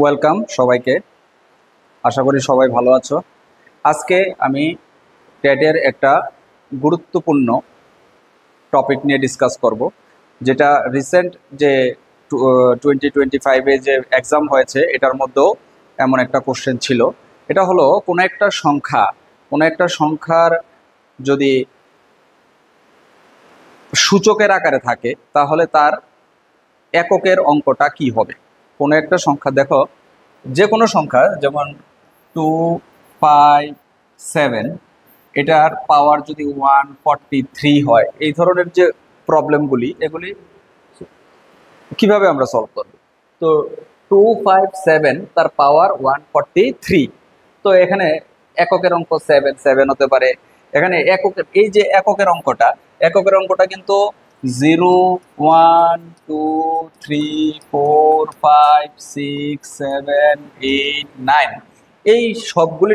Welcome সবাইকে। আশা করি সবাই ভালো আছো। আজকে আমি টেটের একটা গুরুত্বপূর্ণ টপিক নিয়ে ডিসকাস করব, যেটা রিসেন্ট যে 2025-এ যে এক্সাম হয়েছে এটার মধ্যেও এমন একটা কোশ্চেন ছিল। এটা হলো কোনো একটা সংখ্যার যদি সূচকের আকারে থাকে তাহলে তার এককের অঙ্কটা কি হবে। কোনো একটা সংখ্যা দেখো, যে কোনো সংখ্যা যেমন 257, এটার পাওয়ার যদি 143 হয়, এই ধরনের যে প্রবলেমগুলি এগুলি কিভাবে আমরা সলভ করব। তো 257 তার পাওয়ার 143, তো এখানে এককের অঙ্ক 7 হতে পারে। এখানে এককের অঙ্কটা কিন্তু 0 1 2 3 4 5 6 7 8 9, এই সবগুলি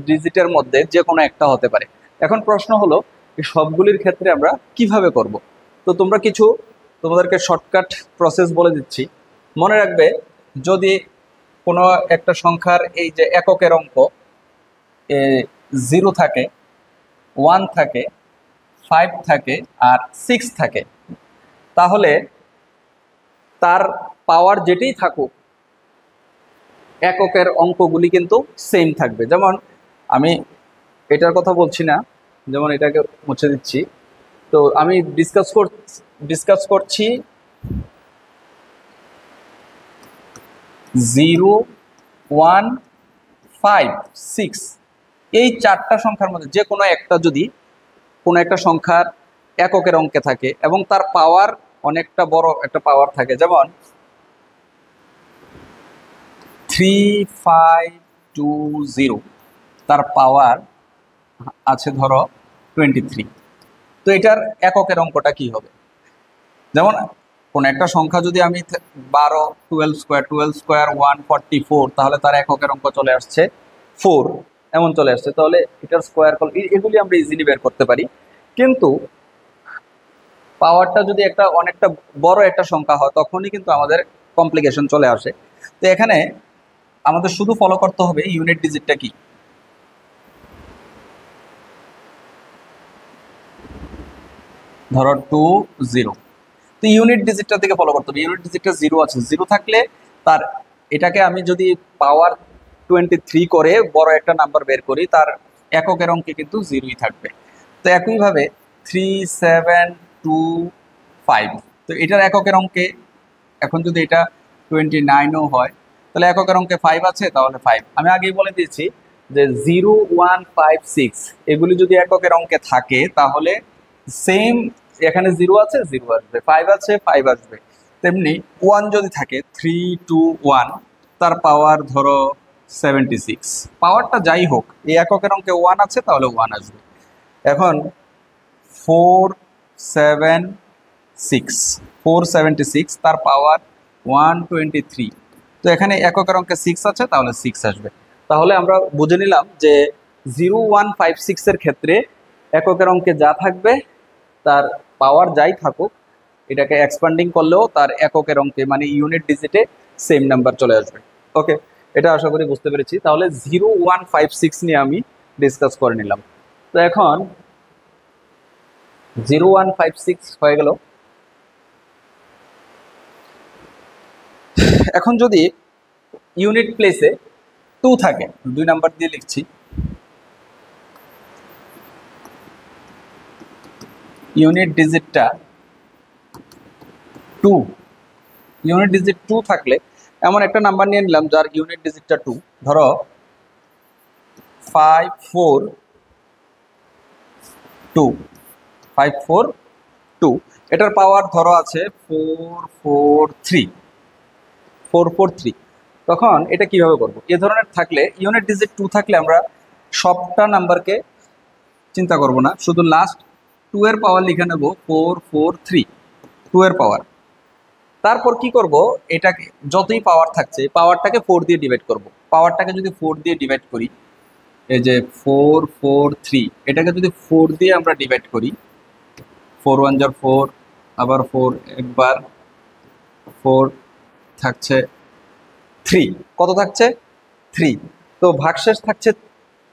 ডিজিটের মধ্যে যে কোনো একটা হতে পারে। এখন প্রশ্ন হলো এই সবগুলির ক্ষেত্রে আমরা কিভাবে করব। তো তোমাদেরকে শর্টকাট প্রসেস বলে দিচ্ছি। মনে রাখবে, যদি কোনো একটা সংখ্যার এই যে এককের অঙ্ক 0 থাকে, 1 থাকে, 5 থাকে আর 6 থাকে, তাহলে তার পাওয়ার যেটাই থাকুক এককের অঙ্কগুলি কিন্তু সেম থাকবে। যেমন আমি এটার কথা বলছি না, যেমন এটাকে মুছে দিচ্ছি। তো আমি ডিসকাস করছি 0 1 5 6, এই চারটা সংখ্যার মধ্যে যে কোনো একটা যদি কোনো একটা সংখ্যার এককের অঙ্কে থাকে এবং তার পাওয়ার অনেকটা বড় একটা পাওয়ার থাকে, যেমন 3520, তার পাওয়ার আছে ধরো 23, তো এটার এককের অঙ্কটা কি হবে। যেমন কোন একটা সংখ্যা যদি আমি 12, 12 স্কোয়ার 144, তাহলে তার এককের অঙ্ক চলে আসছে 4, এমন চলে আসছে। তাহলে এটার স্কোয়ার এগুলি আমরা ইজিলি বের করতে পারি। কিন্তু পাওয়ারটা যদি অনেকটা বড় একটা সংখ্যা হয় তখনই কিন্তু আমাদের কমপ্লিকেশন চলে আসে। তো এখানে আমাদের শুধু ফলো করতে হবে ইউনিট ডিজিটটা কি। ধরো 20, তো ইউনিট ডিজিটটা থেকে ফলো করতে হবে। ইউনিট ডিজিটটা 0 আছে, 0 থাকলে তার এটাকে আমি যদি পাওয়ার 23 করে বড় একটা নাম্বার বের করি, তার এককের অঙ্কে কিন্তু 0ই থাকবে। তো একইভাবে 3725, তো এটার এককের অঙ্কে এখন যদি এটা 29ও হয়, তাহলে এককের অঙ্কে 5 আছে, তাহলে 5। আমি আগেই বলে দিয়েছি যে 0156 এগুলি যদি এককের অঙ্কে থাকে তাহলে সেম, এখানে 0 আছে 0 আসবে, 5 আছে 5 আসবে। তেমনি 1 যদি থাকে 321, তার পাওয়ার ধরো 76, পাওয়ারটা যাই হোক এই এককের অঙ্কে 1 আছে তাহলে 1 আসবে। এখন 476 তার পাওয়ার 123, তো এখানে এককের অঙ্কে 6 আছে তাহলে 6 আসবে। তাহলে আমরা বুঝে নিলাম যে 0156 ক্ষেত্রে এককের অঙ্কে যা থাকবে তার পাওয়ার যাই থাকুক, এটাকে এক্সপান্ডিং করলেও তার এককের অঙ্কে মানে ইউনিট ডিজিটে সেম নাম্বার চলে আসবে। ওকে, এটা আশা করি বুঝতে পেরেছি। তাহলে 0156 নিয়ে আমি ডিসকাস করে নিলাম। তো এখন 0156 হয়ে গেল। এখন যদি ইউনিট প্লেসে 2 থাকে, 2 নাম্বার দিয়ে লিখছি, ইউনিট ডিজিটটা 2, ইউনিট ডিজিট 2 থাকলে এমন একটা নাম্বার নিয়ে নিলাম যার ইউনিট ডিজিটটা 2, ধরো 542, এটার পাওয়ার ধরো আছে 443। তখন এটা কিভাবে করব। এ ধরনের থাকলে ইউনিট ডিজিট 2 থাকলে আমরা সবটা নাম্বারকে চিন্তা করব না, শুধু লাস্ট 2 এর পাওয়ার লিখে নেব 443, 2 এর পাওয়ার। তারপর কি করব, এটাকে যতই পাওয়ার থাকছে পাওয়ারটাকে 4 দিয়ে ডিভাইড করব। পাওয়ারটাকে যদি 4 দিয়ে ডিভাইড করি, এই যে 443, এটাকে যদি 4 দিয়ে আমরা ডিভাইড করি, 4 1 jar 4, আবার 4 একবার, 4 থাকছে 3 কত থাকছে 3, তো ভাগশেষ থাকছে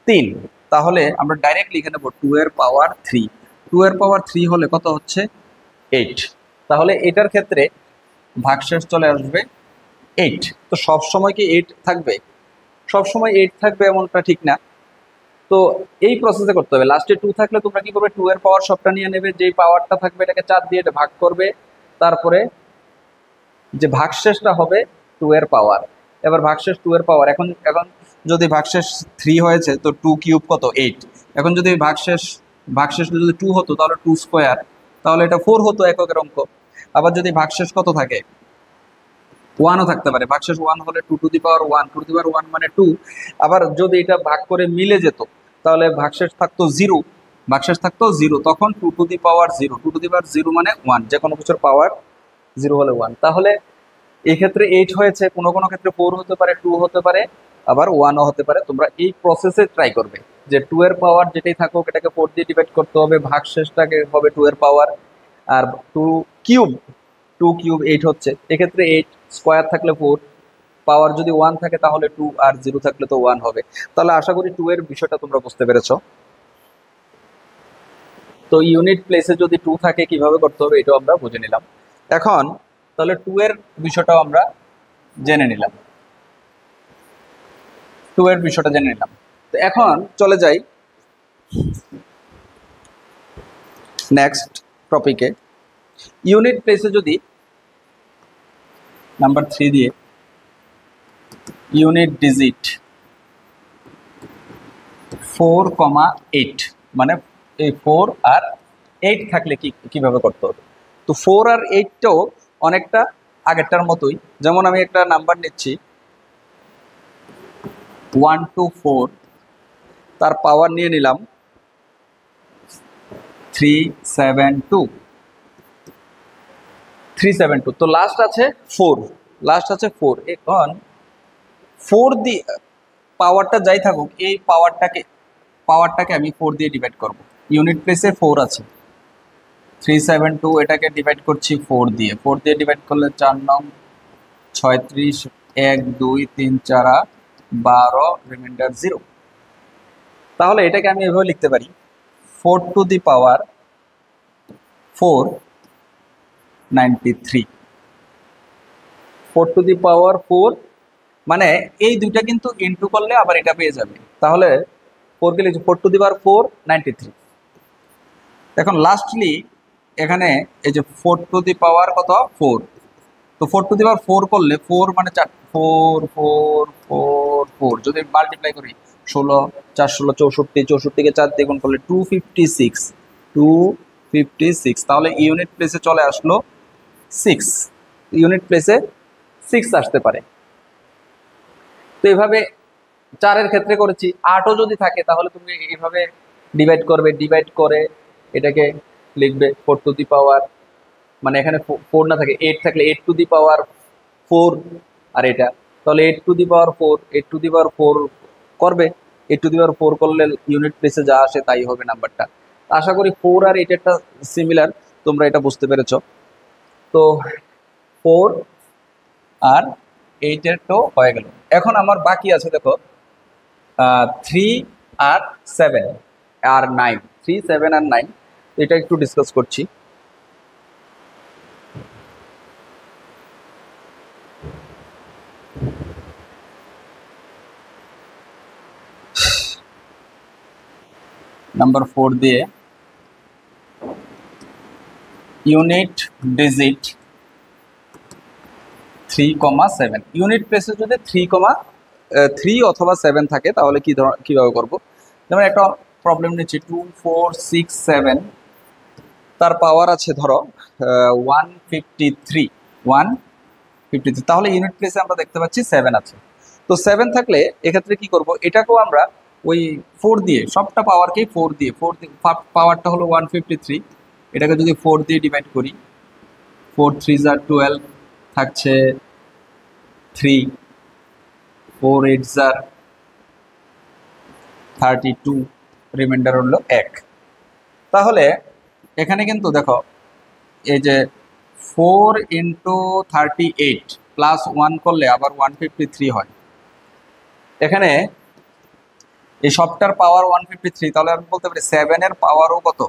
3, তাহলে আমরা ডাইরেক্ট লিখে নেব 2 এর পাওয়ার 3, 2 এর পাওয়ার 3 হলে কত হচ্ছে 8, তাহলে এটার ক্ষেত্রে ভাগশেষ চলে আসবে 8। তো সব সময় কি 8 থাকবে? সব সময় 8 থাকবে এমনটা ঠিক না, তো এই প্রসেসে করতে হবে। লাস্টে 2 থাকলে তোমরা কি করবে, 2 এর পাওয়ার সবটা নিয়ে নেবে, যেই পাওয়ারটা থাকবে এটাকে 4 দিয়ে এটা ভাগ করবে, তারপরে যে ভাগশেষটা হবে 2 এর পাওয়ার। এবার ভাগশেষ 2 এর পাওয়ার, এখন এখন যদি ভাগশেষ 3 হয়েছে তো 2 কিউব কত 8, এখন যদি ভাগশেষ যদি 2 হতো তাহলে 2 স্কোয়ার, তাহলে এটা 4 হতো এককের অঙ্ক। আবার যদি ভাগশেষ কত থাকে 1ও থাকতে পারে, ভাগশেষ 1 হলে 2 to the power 1, 2 to the পাওয়ার 1 মানে 2। আবার যদি এটা ভাগ করে মিলে যেত তাহলে ভাগশেষ থাকতো 0, ভাগশেষ থাকতো 0, তখন 2 to the power 0, 2 to the পাওয়ার 0 মানে 1, যে কোনো কিছুর পাওয়ার 0 হলে 1। তাহলে এই ক্ষেত্রে 8 হয়েছে, কোনো কোনো ক্ষেত্রে 4 হতে পারে, 2 হতে পারে, আবার 1ও হতে পারে। তোমরা এই প্রসেসে ট্রাই করবে যে 2 এর পাওয়ার যেটাই থাকুক এটাকে 4 দিয়ে ডিভাইড করতে হবে, ভাগশেষটাকে হবে 2 এর পাওয়ার, আর 2 কিউব 2 কিউব 8 হচ্ছে, এক্ষেত্রে 8 স্কোয়ার থাকলে 4, পাওয়ার যদি 1 থাকে তাহলে 2, আর 0 থাকলে তো 1 হবে। তাহলে আশা করি 2 এর বিষয়টা তোমরা বুঝতে পেরেছো। তো ইউনিট প্লেসে যদি 2 থাকে কিভাবে করতে হবে এটাও আমরা বুঝে নিলাম। এখন তাহলে 2 এর বিষয়টাও আমরা জেনে নিলাম, 2 এর বিষয়টা জেনে নিলাম। তো এখন চলে যাই নেক্সট টপিকে। ইউনিট প্লেসে যদি নাম্বার 3 দিয়ে ইউনিট ডিজিট 4,8, মানে এই 4 আর 8 থাকলে কিভাবে করতে হবে। তো 4 আর 8টাও অনেকটা আগেরটার মতোই, যেমন আমি একটা নাম্বার নিচ্ছি 1 to 4, তার পাওয়ার নিয়ে নিলাম 372, তো লাস্ট আছে 4, এখন 4 দিয়ে পাওয়ারটা যাই থাকুক এই পাওয়ারটাকে আমি 4 দিয়ে ডিভাইড করব। ইউনিট প্লেসে 4 আছে, 372 এটাকে ডিভাইড করছি 4 দিয়ে, 4 দিয়ে ডিভাইড করলে 4 নং 36, 1 2 3 4 12, রিমাইন্ডার 0। তাহলে এটাকে আমি এভাবে লিখতে পারি 4 to the power 493, 4 to the পাওয়ার 4, মানে এই দুইটা কিন্তু ইনটু করলে আবার এটা পেয়ে যাবে, তাহলে 4 কে লিখছি 4 টু দি পাওয়ার 493। এখন লাস্টলি এখানে এই যে 4 টু দি পাওয়ার কত 4, তো 4 টু দি পাওয়ার 4 করলে 4 মানে 4, 4 4 4 4, যদি মাল্টিপ্লাই করি 16 4 16 64, 64 কে 4 দিয়ে গুণ করলে 256, তাহলে ইউনিট প্লেসে চলে আসলো 6, ইউনিট প্লেসে 6 আসতে পারে। তো এইভাবে 4-এর ক্ষেত্রে করেছি। 8ও যদি থাকে তাহলে তুমি এইভাবে ডিভাইড করবে, ডিভাইড করে এটাকে লিখবে 4 টু দি পাওয়ার, মানে এখানে 4 না থাকে 8 থাকলে 8 টু দি পাওয়ার 4, আর এটা তাহলে 8 to the power 4, 8 to the পাওয়ার 4 করবে, 8 টু দি পাওয়ার 4 করলে ইউনিট প্লেসে যা আসে তাই হবে নাম্বারটা। আশা করি 4 আর 8 একটা সিমিলার, তোমরা এটা বুঝতে পেরেছো। তো 4 আর 8-এর তো হয়ে গেল। এখন আমার বাকি আছে দেখো 3 আর 7 আর 9, 3 7 আর 9, এটা একটু ডিসকাস করছি। নাম্বার 4 দিয়ে ইউনিট ডিজিট 3,7, ইউনিট প্লেসে যদি 3 অথবা 7 থাকে তাহলে কিভাবে করব। যেমন একটা প্রবলেম নিচ্ছি 2 4 6 7, তার পাওয়ার আছে ধরো 153, তাহলে ইউনিট প্লেসে আমরা দেখতে পাচ্ছি 7 আছে। তো 7 থাকলে এক্ষেত্রে কি করব, এটাকেও আমরা ওই 4 দিয়ে, সবটা পাওয়ারকেই 4 দিয়ে পাওয়ারটা হলো 153, এটাকে যদি 4 দিয়ে ডিভাইড করি 4 3 12 থাকছে 3, 4 8 32, রিমাইন্ডার হলো 1। তাহলে এখানে কিন্তু দেখো এই যে 4 × 38 প্লাস 1 করলে আবার 153 হয়। এখানে এই সবটার পাওয়ার 153, তাহলে আমি বলতে পারি 7 এর পাওয়ারও কত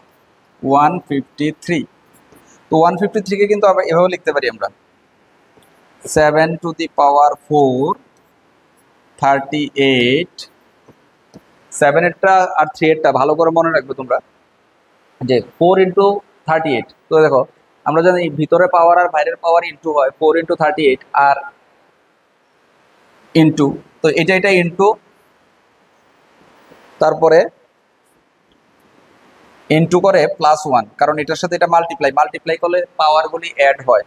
153। তো 153 কে কিন্তু আবার এভাবে লিখতে পারি আমরা 7 টু দি পাওয়ার 4 38। 7 এরটা আর 3 এরটা ভালো করে মনে রাখবে তোমরা যে 4 ইন্টু 38। তো দেখো আমরা জানি ভিতরে পাওয়ার আর বাইরের পাওয়ার ইন্টু হয়, 4 ইন্টু 38 আর ইন্টু, তো এটা ইন্টু, তারপরে ইন্টু করে +1, কারণ এটার সাথে এটা মাল্টিপ্লাই করলে পাওয়ারগুলি অ্যাড হয়।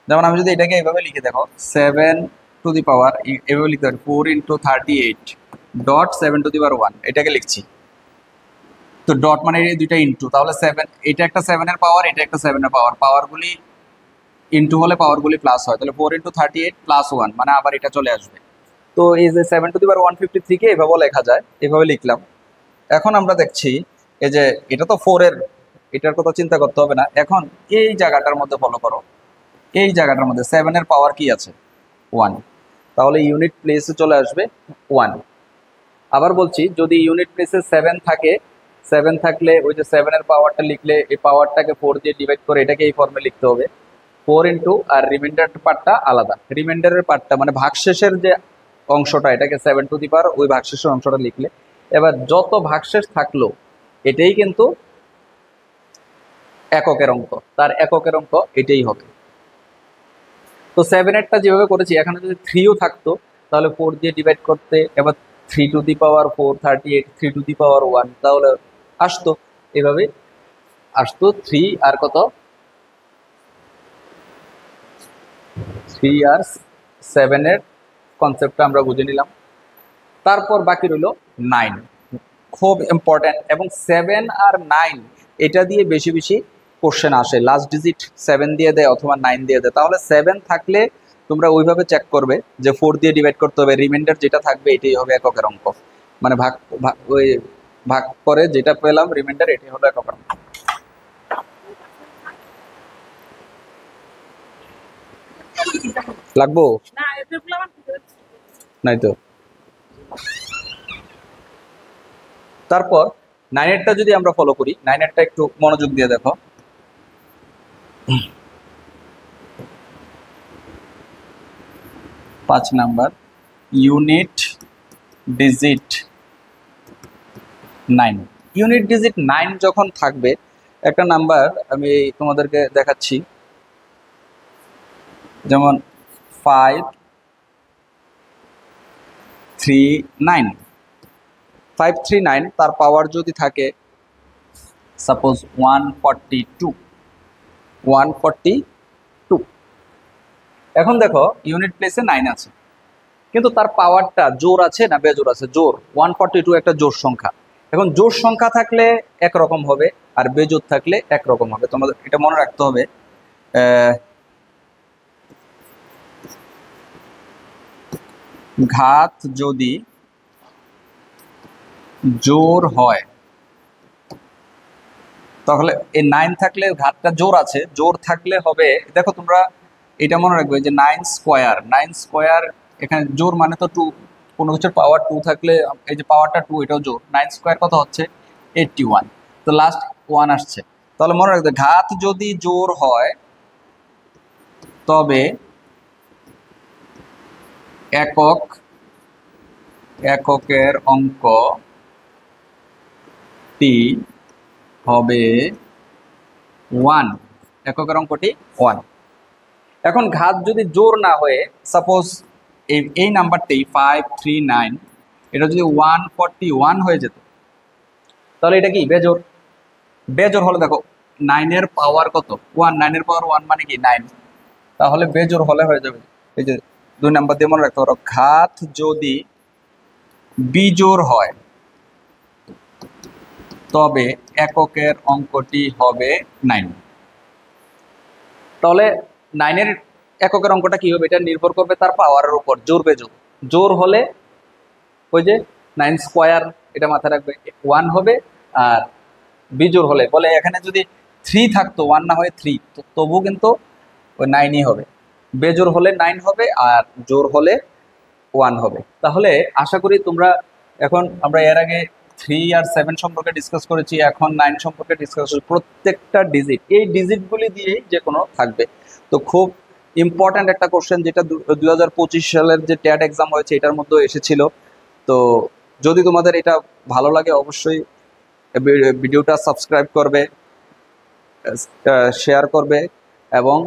যেমন আমি যদি এটাকে এভাবে লিখে দেখো 7 টু দি পাওয়ার, এভাবে লিখতে পারি 4 ইন্টু 38 ডট 7 টু দি পাওয়ার 1, এটাকে লিখছি। তো ডট মানে এই দুইটা ইন্টু, তাহলে 7, এটা একটা 7 এর পাওয়ার, এটা একটা 7 এর পাওয়ার, পাওয়ারগুলি ইন্টু হলে পাওয়ারগুলি প্লাস হয়, তাহলে 4 ইন্টু 38 +1 মানে আবার এটা চলে আসবে। তো এই যে 7 টু দি পাওয়ার 153 কে এভাবে লেখা যায়, এভাবে লিখলাম। এখন আমরা দেখছি এই যে এটা তো 4 এর, এটার কথা চিন্তা করতে হবে না। এখন এই জায়গাটার মধ্যে ফলো করো, এই জায়গাটার মধ্যে 7 এর পাওয়ার কি আছে 1, তাহলে ইউনিট প্লেসে চলে আসবে 1। আবার বলছি যদি ইউনিট প্লেসে 7 থাকে, 7 থাকলে ওই যে 7 এর পাওয়ারটা লিখলে এই পাওয়ারটাকে 4 দিয়ে ডিভাইড করে এটাকে এই ফর্মে লিখতে হবে 4 ইন্টু, আর রিমাইন্ডার পার্টটা আলাদা, রিমাইন্ডারের পার্টটা মানে ভাগশেষের যে অংশটা এটাকে 7 টু দি পাওয়ার ওই ভাগশেষের অংশটা লিখলে, এবার যত ভাগশেষ থাকলো এটাই কিন্তু এককের অঙ্ক, তার এককের অঙ্ক এটাই হবে। তো 7 এরটা যেভাবে করেছি, এখানে যদি 3ও থাকতো তাহলে 4 দিয়ে ডিভাইড করতে, এবার 3 to the power 4 38, 3 to the পাওয়ার 1, তাহলে আসতো এভাবে আসতো 3 আর কত 3 আর 7 এর কনসেপ্টটা আমরা বুঝে নিলাম। তারপর বাকি রইল 9, খুব ইম্পর্টেন্ট, এবং 7 আর 9 এটা দিয়ে বেশি বেশি কোশ্চেন আসে, লাস্ট ডিজিট 7 দিয়ে দেয় অথবা 9 দিয়ে দেয়। তাহলে 7 থাকলে তোমরা ওইভাবে চেক করবে যে 4 দিয়ে ডিভাইড করতে হবে, রিমাইন্ডার যেটা থাকবে এটাই হবে এককের অঙ্ক, মানে ওই ভাগ করে যেটা পেলাম রিমাইন্ডার এটাই হলো এককের অঙ্ক। লাগবো নাই তো। তারপর 9 এরটা যদি আমরা ফলো করি, 9 এরটা একটু মনোযোগ দিয়ে দেখো। 5 number unit digit 9। Unit digit 9 যখন থাকবে, একটা নাম্বার আমি তোমাদেরকে দেখাচ্ছি, যেমন 539, 539 তার পাওয়ার যদি থাকে সাপোজ 142। এখন দেখো ইউনিট প্লেসে 9 আছে, কিন্তু তার পাওয়ারটা জোর আছে না বেজোর আছে? জোর। 142 একটা জোর সংখ্যা। এখন জোর সংখ্যা থাকলে একরকম হবে, আর বেজোর থাকলে একরকম হবে। তোমাদের এটা মনে রাখতে হবে। ঘাত যদি জোর হয় তাহলে এই 9 থাকলে ঘাতটা জোর আছে, জোর থাকলে হবে, দেখো তোমরা এটা মনে রাখবে যে 9 স্কোয়ার, এখানে জোর মানে তো 2, কোনো কিছুর পাওয়ার 2 থাকলে এই যে পাওয়ারটা 2 এটাও জোর। 9 স্কোয়ার কত হচ্ছে 81, তো লাস্ট 1 আসছে। তাহলে মনে রাখবে ঘাত যদি জোর হয় তবে এককের অঙ্কটি হবে 1, এককের অঙ্কটি 1। এখন ঘাত যদি জোর না হয়ে সাপোজ এই নাম্বারটি 539 এটা যদি 141 হয়ে যেত, তাহলে এটা কি বেজোর? বেজোর হলে দেখো 9 এর পাওয়ার কত 1, 9 এর পাওয়ার 1 মানে কি 9, তাহলে বেজোর হলে হয়ে যাবে। এই যে 2 নাম্বার দিয়ে মনে রাখতে পারো, ঘাত যদি বিজোড় হয় তবে এককের অঙ্কটি হবে 9। তাহলে 9 এর এককের অঙ্কটা কি হবে? এটা নির্ভর করবে তার পাওয়ারের উপর, জোর বেজোর। জোর হলে ওই যে 9 স্কোয়ার, এটা মাথায় রাখবে 1 হবে, আর বিজোড় হলে বলে এখানে যদি 3 থাকতো 1 না হয়ে 3, তো তবু কিন্তু ওই 9ই হবে। বেজোড় হলে 9 হবে আর জোড় হলে 1 হবে। তাহলে আশা করি তোমরা, এখন আমরা এর আগে 3 আর 7 সম্পর্কে ডিসকাস করেছি, এখন 9 সম্পর্কে ডিসকাস করছি। প্রত্যেকটা ডিজিট, এই ডিজিটগুলি দিয়েই যে কোনো থাকবে। তো খুব ইম্পর্ট্যান্ট একটা কোশ্চেন, যেটা 2025 সালের যে ট্যাট এক্সাম হয়েছে এটার মধ্যেও এসেছিল। তো যদি তোমাদের এটা ভালো লাগে অবশ্যই ভিডিওটা সাবস্ক্রাইব করবে, শেয়ার করবে এবং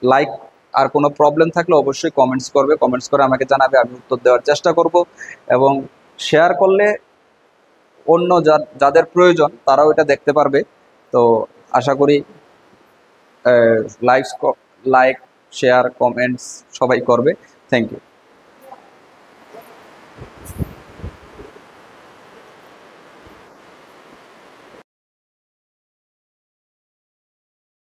লাইক। আর কোনো প্রবলেম থাকলে অবশ্যই কমেন্টস করবে, কমেন্টস করে আমাকে জানাবে, আমি উত্তর দেওয়ার চেষ্টা করব। এবং শেয়ার করলে অন্য যাদের প্রয়োজন তারাও এটা দেখতে পারবে। তো আশা করি লাইক, শেয়ার, কমেন্টস সবাই করবে। Thank you.